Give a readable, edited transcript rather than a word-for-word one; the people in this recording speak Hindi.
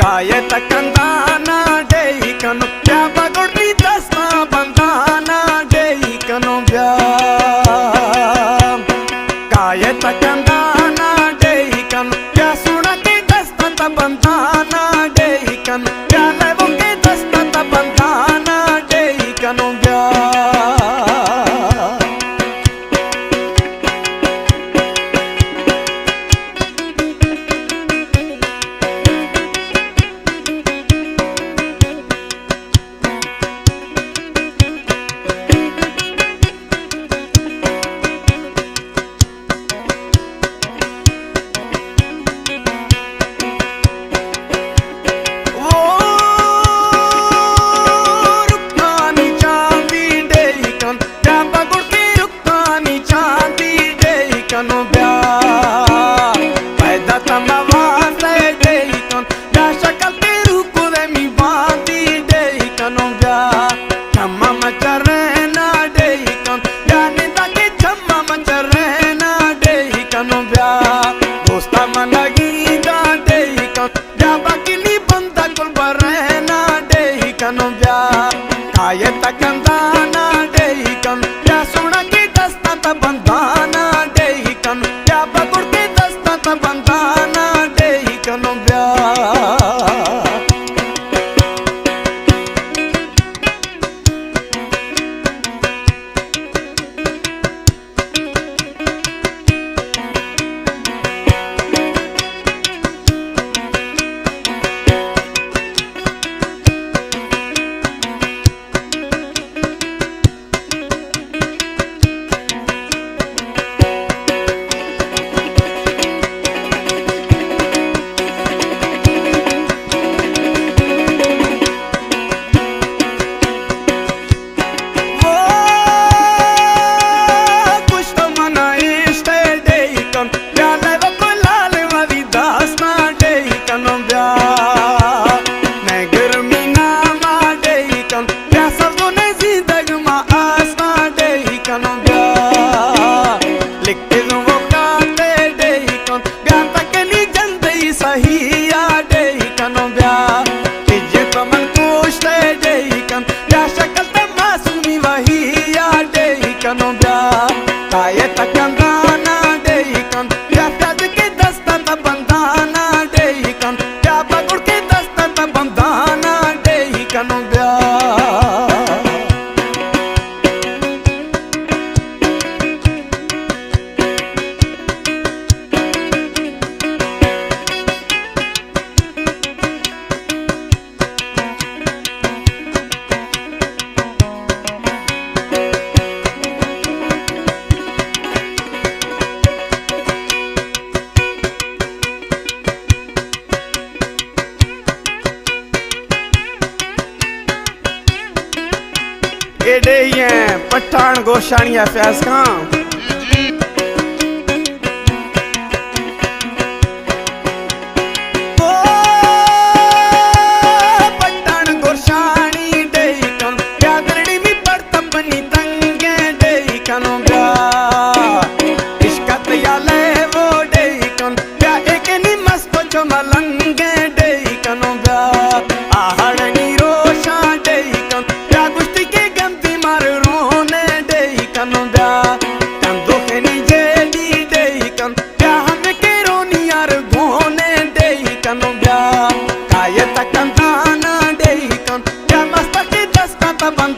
आये तकंदाना डेई कनो क्या बगुड़ी दस्ता बंदाना डेई कनो ब्या काये तकंदाना डेई कनो क्या सुना के दस्ता बंदाना डेई कनो क्या लेवो के दस्ता बंदाना डेई कनो ब्या आये तकंदाना डेई कन क्या सुना के दस्ता बंदाना डेई कन क्या बगुड़ के दस्ता बंदाना डेई कनो ब्या काये तकंदाना डेई कन क्या प्याज के दस्ता बंदाना डेई कन क्या बगुड़ के दस्ता बंदाना डेई कनो ब्या पठान गोशानिया फैज खां काये तकंदाना डेई कन क्या मस्ता के दस्ता बंद